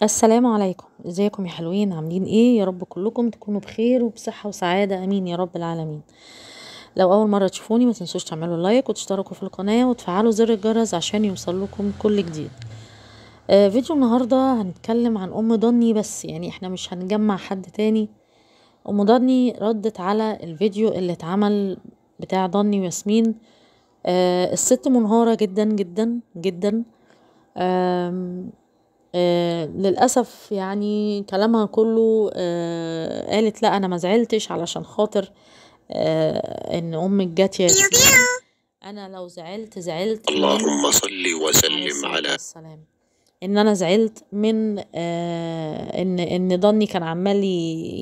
السلام عليكم، ازيكم يا حلوين؟ عاملين ايه؟ يا رب كلكم تكونوا بخير وبصحة وسعادة، امين يا رب العالمين. لو اول مرة تشوفوني ما تنسوش تعملوا لايك وتشتركوا في القناة وتفعلوا زر الجرس عشان يوصل لكم كل جديد. فيديو النهاردة هنتكلم عن ام ضني، بس يعني احنا مش هنجمع حد تاني. ام ضني ردت على الفيديو اللي اتعمل بتاع ضني وياسمين. الست منهارة جدا جدا جدا. آم، للأسف يعني كلامها كله قالت لا أنا ما زعلتش علشان خاطر إن أمك جت يا ياسمين. أنا لو زعلت اللهم صل عليه وسلم الصلاة على والسلام. إن أنا زعلت من إن ضني كان عمال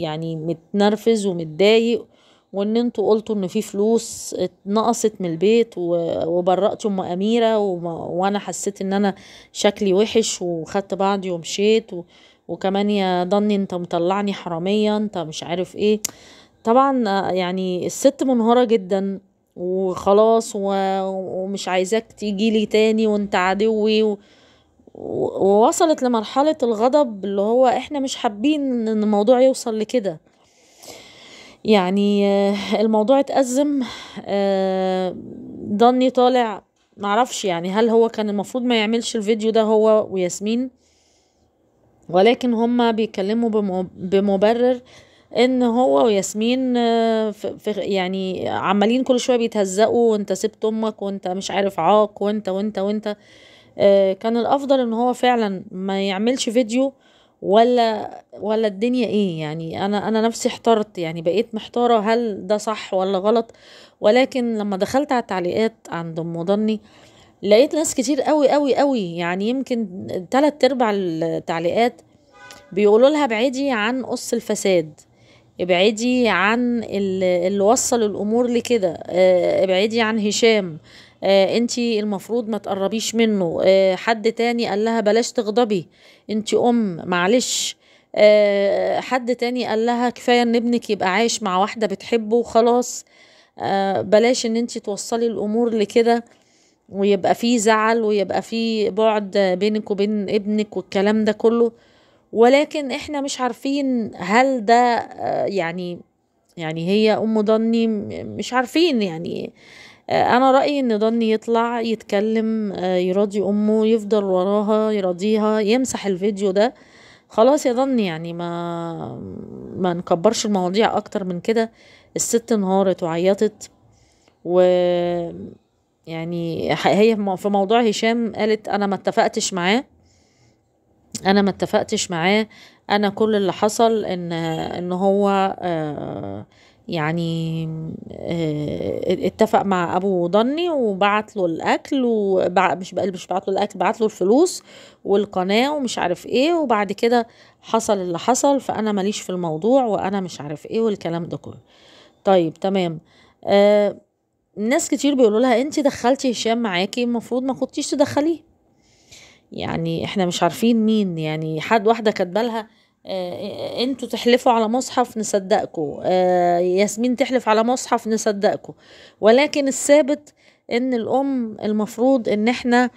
يعني متنرفز ومتضايق، وإن انتوا قلتوا إن في فلوس اتنقصت من البيت وبرأت أم أميرة وأنا حسيت إن أنا شكلي وحش وخدت بعضي ومشيت وكمان يا ضني انت مطلعني حرامية، انت مش عارف ايه. طبعا يعني الست منهارة جدا وخلاص ومش عايزاك تيجي لي تاني وانت عدوي ووصلت لمرحلة الغضب اللي هو احنا مش حابين ان الموضوع يوصل لكده. يعني الموضوع اتأزم. ضني طالع معرفش يعني هل هو كان المفروض ما يعملش الفيديو ده هو وياسمين، ولكن هما بيتكلموا بمبرر ان هو وياسمين يعني عمالين كل شويه بيتهزقوا، وانت سبت امك وانت مش عارف عاق وانت. كان الافضل ان هو فعلا ما يعملش فيديو ولا الدنيا ايه. يعني انا نفسي احترت، يعني بقيت محتاره هل ده صح ولا غلط. ولكن لما دخلت على التعليقات عند ام ضني لقيت ناس كتير قوي قوي قوي، يعني يمكن 3/4 التعليقات بيقولوا لها ابعدي عن قص الفساد، ابعدي عن اللي وصل الامور لكده، ابعدي عن هشام، انتي المفروض ما تقربيش منه. حد تاني قال لها بلاش تغضبي، انتي معلش. حد تاني قال لها كفاية ان ابنك يبقى عايش مع واحدة بتحبه وخلاص. بلاش ان انتي توصلي الامور لكده ويبقى فيه زعل ويبقى فيه بعد بينك وبين ابنك والكلام ده كله. ولكن احنا مش عارفين هل ده يعني هي ام ضني مش عارفين يعني. انا رأيي ان ضني يطلع يتكلم، يراضي امه، يفضل وراها يراضيها، يمسح الفيديو ده. خلاص يا ضني، يعني ما نكبرش المواضيع اكتر من كده. الست انهارت وعيطت، و يعني هي في موضوع هشام قالت انا ما اتفقتش معاه. انا كل اللي حصل ان هو يعني اتفق مع ابو ضني وبعت له الاكل مش بعت له الاكل، بعت له الفلوس والقناة ومش عارف ايه، وبعد كده حصل اللي حصل، فانا ماليش في الموضوع وانا مش عارف ايه والكلام ده كله. طيب تمام. آه ناس كتير بيقولوا لها انت دخلتي هشام معاكي، المفروض ما كنتيش تدخليه. يعني احنا مش عارفين مين، يعني واحدة كاتبه لها انتوا تحلفوا على مصحف نصدقكم، ياسمين تحلف على مصحف نصدقكم. ولكن الثابت ان الام المفروض ان احنا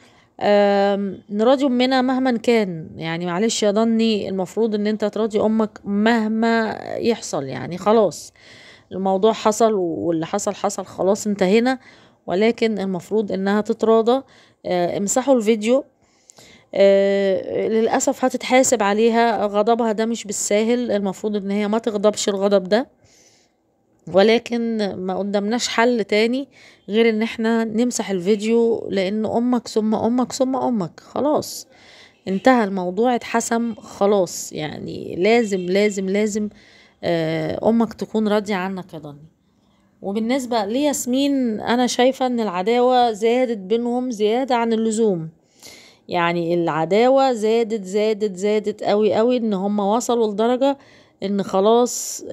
نراضي امنا مهما كان. يعني معلش يا ضني، المفروض ان انت تراضي امك مهما يحصل، يعني خلاص الموضوع حصل واللي حصل حصل، خلاص انتهينا. ولكن المفروض انها تتراضى. امسحوا الفيديو. للأسف هتتحاسب عليها، غضبها ده مش بالساهل، المفروض ان هي ما تغضبش الغضب ده. ولكن ما قدامناش حل تاني غير ان احنا نمسح الفيديو، لان امك ثم امك ثم امك، خلاص انتهى الموضوع، اتحسم خلاص. يعني لازم لازم لازم امك تكون راضية عنك يا ضني. وبالنسبة لياسمين انا شايفة ان العداوة زادت بينهم زيادة عن اللزوم. يعني العداوة زادت قوي قوي، ان هم وصلوا لدرجة ان خلاص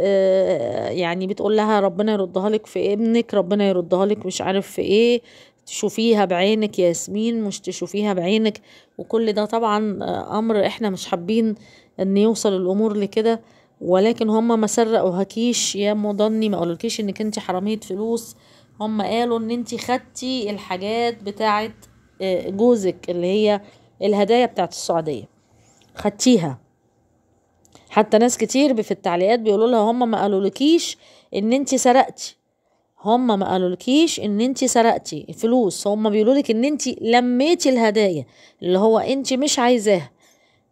يعني بتقول لها ربنا يردها لك في ابنك، ربنا يردها لك مش عارف في ايه، تشوفيها بعينك يا ياسمين مش تشوفيها بعينك. وكل ده طبعا امر احنا مش حابين ان يوصل الامور لكده. ولكن هم ما سرقوهاكيش يا مضني، ما قالولكيش انك انت حرامية فلوس. هم قالوا ان انت خدتي الحاجات بتاعت جوزك اللي هي الهدايا بتاعت السعودية. خدتيها. حتى ناس كتير في التعليقات بيقولوا لها هم ما قالولكيش ان انت سرقتي، هم ما قالولكيش ان انت سرقتي الفلوس، هم بيقولولك ان انت لميتي الهدايا اللي هو انت مش عايزاها.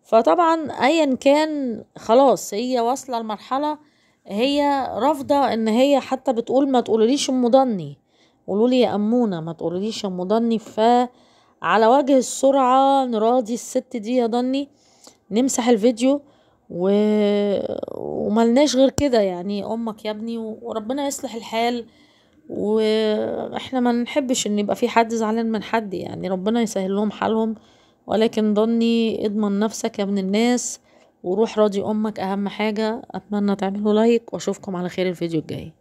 فطبعا ايا كان خلاص هي واصله لمرحله هي رافضه، ان هي حتى بتقول ما تقولوليش ام ضني، قولولي يا امونه ما تقولوليش ام ضني. فعلى وجه السرعه نراضي الست دي يا ضني، نمسح الفيديو و... وملناش غير كده يعني امك يا ابني، وربنا يصلح الحال. واحنا ما نحبش ان يبقى في حد زعلان من حد، يعني ربنا يسهل لهم حالهم. ولكن ضني اضمن نفسك يا ابن الناس، وروح راضي امك اهم حاجة. اتمنى تعملوا لايك واشوفكم على خير الفيديو الجاي.